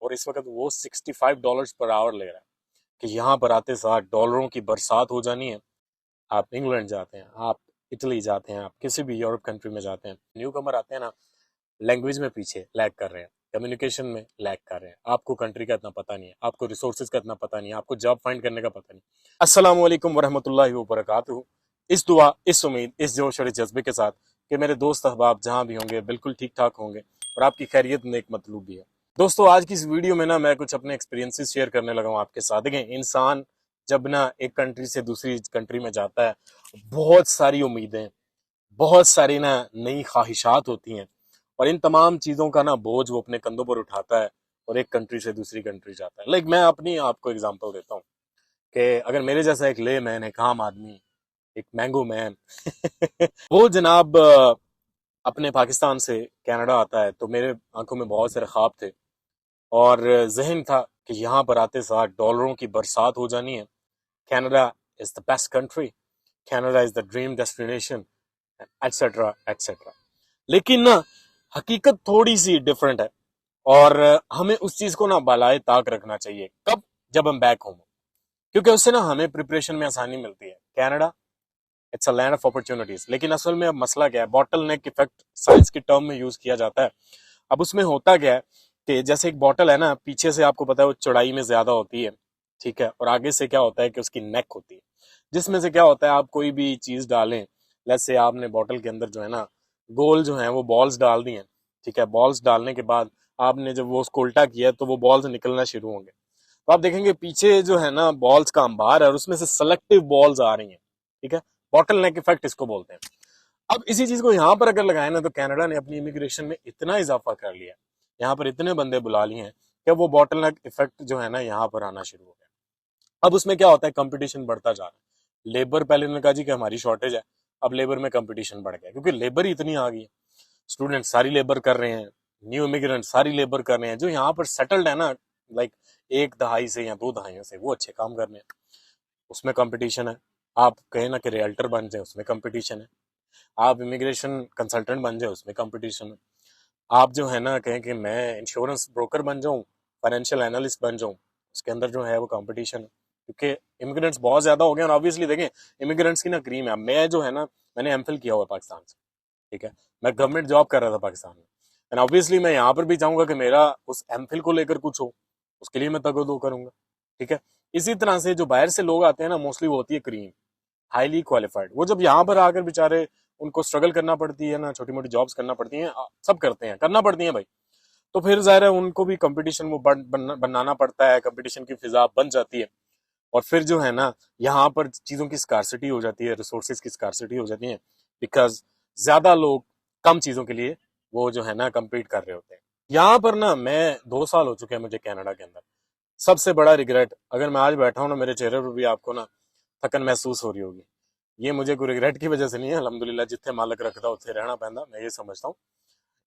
और इस वक्त वो $65 पर आवर ले रहा है कि यहाँ पर आते साथ डॉलरों की बरसात हो जानी है। आप इंग्लैंड जाते हैं, आप इटली जाते हैं, आप किसी भी यूरोप कंट्री में जाते हैं, न्यू कमर आते हैं ना, लैंग्वेज में पीछे लैग कर रहे हैं, कम्युनिकेशन में लैग कर रहे हैं, आपको कंट्री का इतना पता नहीं है, आपको रिसोर्सेज का इतना पता नहीं है, आपको जॉब फाइंड करने का पता नहीं। अस्सलाम वालेकुम वरहमतुल्लाहि वबरकातुहू। इस दुआ, इस उम्मीद, इस जोश और इस जज्बे के साथ कि मेरे दोस्त अहबाब जहां भी होंगे बिल्कुल ठीक ठाक होंगे और आपकी खैरियत नेक मतलूब भी है। दोस्तों, आज की इस वीडियो में ना मैं कुछ अपने एक्सपीरियंसेस शेयर करने लगा हूँ आपके साथ। देखें, इंसान जब ना एक कंट्री से दूसरी कंट्री में जाता है, बहुत सारी उम्मीदें, बहुत सारी ना नई ख्वाहिशात होती हैं और इन तमाम चीज़ों का ना बोझ वो अपने कंधों पर उठाता है और एक कंट्री से दूसरी कंट्री जाता है। मैं अपनी आपको एग्जांपल देता हूँ कि अगर मेरे जैसा एक ले मैन, एक आम आदमी, एक मैंगो मैन वो जनाब अपने पाकिस्तान से कनाडा आता है, तो मेरे आंखों में बहुत सारे ख्वाब थे और जहन था कि यहाँ पर आते साथ डॉलरों की बरसात हो जानी है। Canada is the best country, Canada is the dream destination, etcetera etcetera. लेकिन ना हकीकत थोड़ी सी डिफरेंट है और हमें उस चीज को ना बालाए ताक रखना चाहिए। कब? जब हम बैक हों, क्योंकि उससे ना हमें प्रिपरेशन में आसानी मिलती है। Canada it's a land of opportunities. लेकिन असल में अब मसला क्या है, बॉटल नेक इफेक्ट साइंस की टर्म में यूज किया जाता है। अब उसमें होता क्या है कि जैसे एक बॉटल है ना, पीछे से आपको पता है वो चौड़ाई में ज्यादा होती है, ठीक है, और आगे से क्या होता है कि उसकी नेक होती है, जिसमें से क्या होता है आप कोई भी चीज डालें, जैसे आपने बॉटल के अंदर जो है ना गोल जो है वो बॉल्स डाल दी हैं, ठीक है, बॉल्स डालने के बाद आपने जब वो उसको उल्टा किया तो वो बॉल्स निकलना शुरू होंगे, तो आप देखेंगे पीछे जो है ना बॉल्स का अंबार है और उसमें से सेलेक्टिव बॉल्स आ रही हैं, ठीक है। बॉटल नेक इफेक्ट इसको बोलते हैं। अब इसी चीज को यहाँ पर अगर लगाए ना, तो कनाडा ने अपनी इमिग्रेशन में इतना इजाफा कर लिया, यहाँ पर इतने बंदे बुला लिए हैं कि वो बॉटल नेक इफेक्ट जो है ना यहाँ पर आना शुरू हो गया। अब उसमें क्या होता है, कंपटीशन बढ़ता जा रहा है। लेबर, पहले उन्होंने कहा जी कि हमारी शॉर्टेज है, अब लेबर में कंपटीशन बढ़ गया क्योंकि लेबर ही इतनी आ गई है। स्टूडेंट सारी लेबर कर रहे हैं, न्यू इमिग्रेंट सारी लेबर कर रहे हैं, जो यहाँ पर सेटल्ड है ना, लाइक एक दहाई से या दो दहाइयों से, वो अच्छे काम कर रहे हैं, उसमें कंपटीशन है। आप कहें ना कि रियल्टर बन जाए, उसमें कंपटीशन है। आप इमिग्रेशन कंसल्टेंट बन जाए, उसमें कंपटीशन है। आप जो है ना कहें कि मैं इंश्योरेंस ब्रोकर बन जाऊं, फाइनेंशियल एनालिस्ट बन जाऊं, उसके अंदर जो है वो कंपटीशन है क्योंकि इमिग्रेंट्स बहुत ज्यादा हो गए। और ऑब्वियसली देखें, इमिग्रेंट्स की ना क्रीम है। मैं जो है ना, मैंने एमफिल किया हुआ पाकिस्तान से, ठीक है, मैं गवर्नमेंट जॉब कर रहा था पाकिस्तान में, एंड ऑब्वियसली मैं यहाँ पर भी चाहूंगा कि मेरा उस एमफिल को लेकर कुछ हो, उसके लिए मैं तगदो करूंगा, ठीक है। इसी तरह से जो बाहर से लोग आते हैं ना, मोस्टली वो होती है क्रीम, हाईली क्वालिफाइड। वो जब यहाँ पर आकर बेचारे, उनको स्ट्रगल करना पड़ती है ना, छोटी मोटी जॉब्स करना पड़ती हैं, सब करते हैं, करना पड़ती हैं भाई, तो फिर जाहिर है उनको भी कंपटीशन वो बनाना पड़ता है, कंपटीशन की फिजा बन जाती है और फिर जो है ना यहाँ पर चीजों की स्कार्सिटी हो जाती है, रिसोर्सेज की स्कार्सिटी हो जाती है, बिकॉज ज्यादा लोग कम चीजों के लिए वो जो है ना कम्पीट कर रहे होते हैं। यहाँ पर ना मैं 2 साल हो चुके हैं मुझे कनाडा के अंदर। सबसे बड़ा रिग्रेट, अगर मैं आज बैठा हूँ ना, मेरे चेहरे पर भी आपको ना थकन महसूस हो रही होगी, ये मुझे कोई रिग्रेट की वजह से नहीं है। अल्हम्दुलिल्लाह जिथे मालक रखता उत्थे रहना पैंदा, मैं ये समझता हूँ।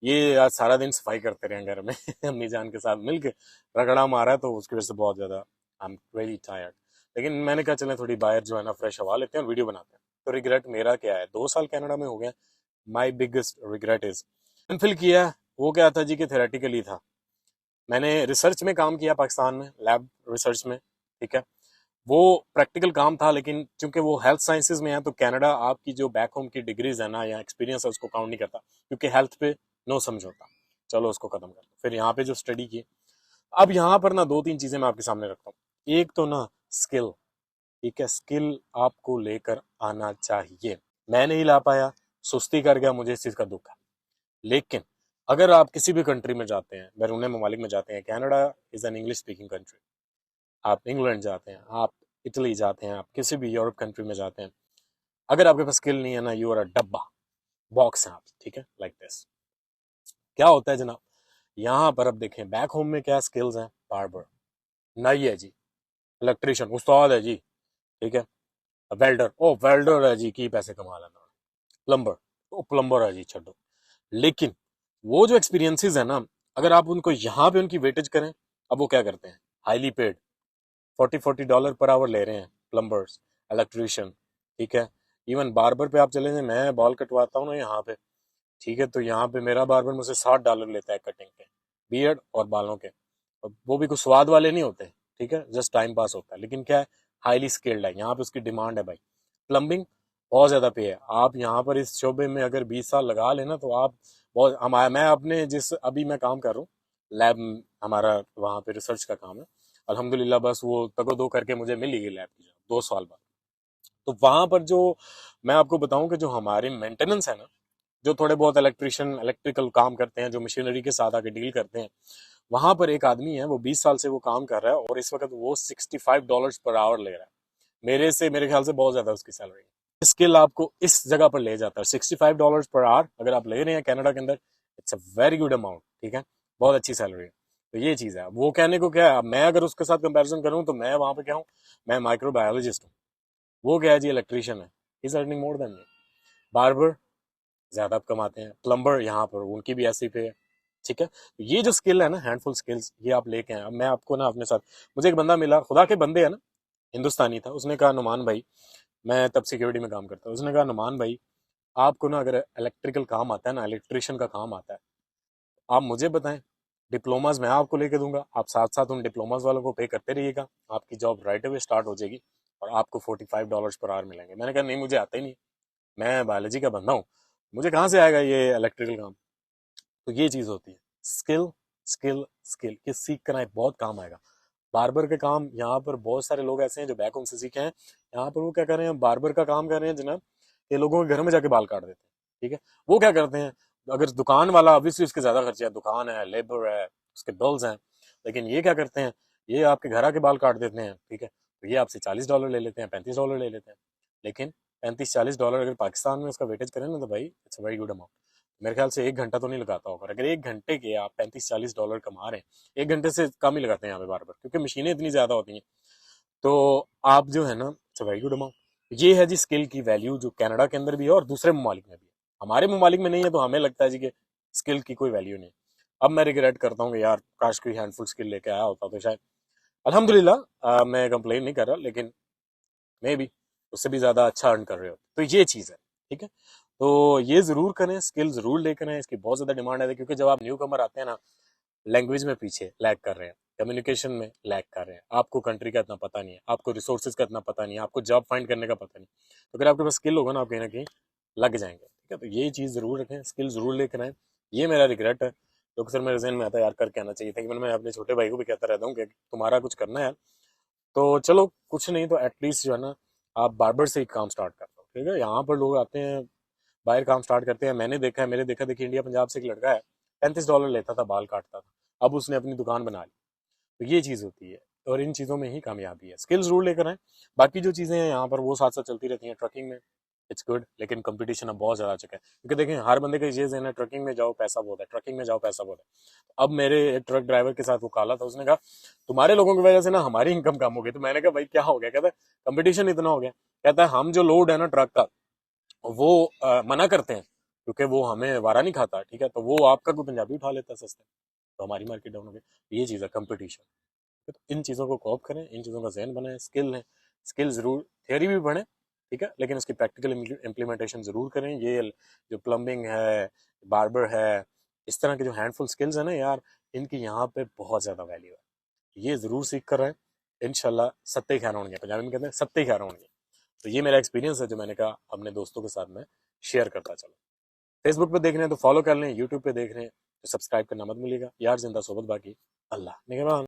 ये आज सारा दिन सफाई करते रहे घर में अम्मी जान के साथ मिलके रगड़ा मारा है, तो उसकी वजह से बहुत ज्यादा आई एम वेरी टायर्ड। लेकिन मैंने कहा चलें थोड़ी बाहर जो है ना फ्रेश हवा लेते हैं और वीडियो बनाते हैं। तो रिग्रेट मेरा क्या है, 2 साल कनाडा में हो गया। My biggest regret is MPhil किया। वो क्या था जी कि थेरेटिकली था। मैंने रिसर्च में काम किया पाकिस्तान में, लैब रिसर्च में, ठीक है, वो प्रैक्टिकल काम था, लेकिन चूंकि वो हेल्थ साइंसेज में है तो कनाडा आपकी जो बैक होम की डिग्रीज है ना या एक्सपीरियंस है उसको काउंट नहीं करता, क्योंकि हेल्थ पे नो समझौता। चलो उसको खत्म कर दो। फिर यहाँ पे जो स्टडी की, अब यहाँ पर ना 2-3 चीजें मैं आपके सामने रखता हूँ। एक तो ना स्किल, ठीक है, स्किल आपको लेकर आना चाहिए। मैं नहीं ला पाया, सुस्ती कर गया, मुझे इस चीज का दुख है। लेकिन अगर आप किसी भी कंट्री में जाते हैं, बैरून ममालिक में जाते हैं, Canada is an English speaking country. आप इंग्लैंड जाते हैं, आप इटली जाते हैं, आप किसी भी यूरोप कंट्री में जाते हैं, अगर आपके पास स्किल नहीं है ना, यू आर अ डब्बा, बॉक्स है आप, ठीक है, लाइक दिस। क्या होता है जनाब, यहाँ पर अब देखें बैक होम में क्या स्किल्स हैं, बार्बर, नाई है जी, इलेक्ट्रिशियन उस्ताद है जी, ठीक है, वेल्डर, ओ वेल्डर है जी, की पैसे कमा लेना, प्लम्बर, ओ प्लम्बर है जी, छोड़ो। लेकिन वो जो एक्सपीरियंसेस है ना, अगर आप उनको यहाँ पे उनकी वेटेज करें, अब वो क्या करते हैं, हाईली पेड, $40 पर आवर ले रहे हैं प्लम्बर्स, इलेक्ट्रिशियन, ठीक है। इवन बार्बर पे आप चले जाए, मैं बाल कटवाता हूँ ना यहाँ पे, ठीक है, तो यहाँ पे मेरा बार्बर मुझसे $60 लेता है कटिंग के, बियर्ड और बालों के। वो भी कुछ स्वाद वाले नहीं होते, ठीक है, जस्ट टाइम पास होता है, लेकिन क्या है, हाईली स्किल्ड है, यहाँ पे उसकी डिमांड है भाई। प्लम्बिंग बहुत ज्यादा पे है। आप यहाँ पर इस शोबे में अगर 20 साल लगा लेना तो आप बहुत, मैं अपने जिस अभी मैं काम कर रहा हूँ, लैब, हमारा वहाँ पे रिसर्च का काम है, अल्हम्दुलिल्लाह, बस वो तगो दो करके मुझे मिल ही गई लैब की जॉब 2 साल बाद। तो वहां पर जो मैं आपको बताऊं कि जो हमारी मेंटेनेंस है ना, जो थोड़े बहुत इलेक्ट्रिशियन इलेक्ट्रिकल काम करते हैं, जो मशीनरी के साथ आके डील करते हैं, वहां पर एक आदमी है, वो 20 साल से वो काम कर रहा है, और इस वक्त वो $65 पर आवर ले रहा है। मेरे से, मेरे ख्याल से बहुत ज्यादा उसकी सैलरी है। स्किल आपको इस जगह पर ले जाता है। $65 पर आवर अगर आप ले रहे हैं कनाडा के अंदर, it's a very good amount, ठीक है, बहुत अच्छी सैलरी है। तो ये चीज है। वो कहने को क्या है, मैं अगर उसके साथ कंपैरिजन करूं तो मैं वहां पे क्या हूँ, मैं माइक्रोबायोलॉजिस्ट हूँ, वो क्या है जी, इलेक्ट्रिशियन है, is earning more than me. Barber ज्यादा कमाते हैं, प्लम्बर यहाँ पर उनकी भी ऐसी पे है, ठीक है। तो ये जो स्किल है ना, हैंडफुल स्किल्स, ये आप लेके आए। अब मैं आपको ना अपने साथ, मुझे एक बंदा मिला, खुदा के बंदे है ना, हिंदुस्तानी था, उसने कहा नुमान भाई, मैं तब सिक्योरिटी में काम करता हूँ, उसने कहा नुमान भाई, आपको ना अगर इलेक्ट्रिकल काम आता है ना, इलेक्ट्रिशियन का काम आता है, आप मुझे बताएं, डिप्लोमाज मैं आपको लेके दूंगा, आप साथ साथ उन डिप्लोमाज वालों को पे करते रहिएगा, आपकी जॉब राइट अवे स्टार्ट हो जाएगी, और आपको $45 पर आवर मिलेंगे। मैंने कहा नहीं, मुझे आता ही नहीं, मैं बायोलॉजी का बंदा हूँ, मुझे कहाँ से आएगा ये इलेक्ट्रिकल काम। तो ये चीज होती है, स्किल स्किल स्किल, ये सीख कर आए, बहुत काम आएगा। बार्बर के काम यहाँ पर बहुत सारे लोग ऐसे हैं जो बैक होम से सीखे हैं, यहाँ पर वो क्या कर रहे हैं, बार्बर का काम कर रहे हैं जनाब, ये लोगों के घर में जाके बाल काट देते हैं, ठीक है। वो क्या करते हैं, अगर दुकान वाला, ऑब्वियसली उसके ज्यादा खर्चे है, दुकान है, लेबर है, उसके बिल्स हैं, लेकिन ये क्या करते हैं, ये आपके घर आके बाल काट देते हैं, ठीक है, तो ये आपसे $40 ले लेते हैं, $35 ले लेते हैं, लेकिन 35-40 डॉलर अगर पाकिस्तान में उसका वेटेज करें ना, तो भाई इट्स वेरी गुड अमाउंट। मेरे ख्याल से 1 घंटा तो नहीं लगाता होगा, अगर 1 घंटे के आप $35-40 कमा रहे हैं, 1 घंटे से कम ही लगाते हैं यहाँ पे बार बार, क्योंकि मशीनें इतनी ज्यादा होती हैं। तो आप जो है ना, इट्स वेरी गुड अमाउंट। ये है जी स्किल की वैल्यू, जो कनाडा के अंदर भी है और दूसरे ममालिक में भी है। हमारे ममालिक में नहीं है, तो हमें लगता है जी कि स्किल की कोई वैल्यू नहीं। अब मैं रिग्रेट करता हूँ कि यार काश कोई हैंडफुल स्किल लेके आया होता तो शायद, अल्हम्दुलिल्लाह, मैं कंप्लेन नहीं कर रहा, लेकिन मे बी उससे भी ज्यादा अच्छा अर्न कर रहे हो। तो ये चीज है, ठीक है। तो ये जरूर करें, स्किल जरूर लेकर आए, इसकी बहुत ज्यादा डिमांड है, क्योंकि जब आप न्यू कमर आते हैं ना, लैंग्वेज में पीछे लैग कर रहे हैं, कम्युनिकेशन में लैग कर रहे हैं, आपको कंट्री का इतना पता नहीं है, आपको रिसोर्सेज का इतना पता नहीं है, आपको जॉब फाइंड करने का पता नहीं, तो अगर आपके पास स्किल होगा ना, आप कहीं ना कहीं लग जाएंगे, ठीक है। तो ये चीज जरूर रखें, स्किल जरूर लेकर आए। ये मेरा रिग्रेट है, तो अक्सर मेरे जहन में आता है यार, करके आना चाहिए था, कि मैं अपने छोटे भाई को भी कहता रहता हूँ कि तुम्हारा कुछ करना है, तो चलो कुछ नहीं तो एटलीस्ट जो है ना, आप बार्बर से ही काम स्टार्ट कर दो, ठीक है। यहाँ पर लोग आते हैं, बाहर काम स्टार्ट करते हैं, मैंने देखा है, मेरे देखा देखी इंडिया पंजाब से एक लड़का है, $35 लेता था, बाल काटता था, अब उसने अपनी दुकान बना ली। तो ये चीज होती है, और इन चीजों में ही कामयाबी है। स्किल्स जरूर लेकर आए, बाकी जो चीजें हैं यहाँ पर वो साथ साथ चलती रहती हैं। ट्रकिंग में इट्स गुड, लेकिन कंपटीशन अब बहुत ज्यादा आ चुका है, क्योंकि देखें हर बंदे का ये है ना, ट्रकिंग में जाओ पैसा बहुत है, ट्रकिंग में जाओ पैसा बहुत है। अब मेरे एक ट्रक ड्राइवर के साथ वो काला था, उसने कहा तुम्हारे लोगों की वजह से ना हमारी इनकम कम हो गई। तो मैंने कहा भाई क्या हो गया, कहता है कंपटीशन इतना हो गया, कहता है हम जो लोड है ना ट्रक का, वो मना करते हैं, क्योंकि वो हमें वारा नहीं खाता, ठीक है, तो वो आपका कोई पंजाबी उठा लेता है सस्ते, तो हमारी मार्केट डाउन हो गई। ये चीज़ है कंपटीशन। तो इन चीज़ों को कॉप करें, इन चीज़ों का जहन बनाएं, स्किल है, स्किल जरूर, थियोरी भी पढ़ें, ठीक है, लेकिन उसकी प्रैक्टिकल इम्प्लीमेंटेशन जरूर करें। ये जो प्लम्बिंग है, बार्बर है, इस तरह के जो हैंडफुल स्किल्स है ना यार, इनकी यहाँ पे बहुत ज़्यादा वैल्यू है। ये ज़रूर सीख कर रहे हैं, इनशाला सत्ते खैर होंगे, पंजाबी में कहते हैं सत्ते खैर होंगे। तो ये मेरा एक्सपीरियंस है, जो मैंने कहा अपने दोस्तों के साथ में शेयर करता चलो। फेसबुक पे देख रहे हैं तो फॉलो कर लें, यूट्यूब पे देख रहे हैं तो सब्सक्राइब करना मत भूलिएगा। यार जिंदा सोबत बाकी, अल्लाह निगहबान।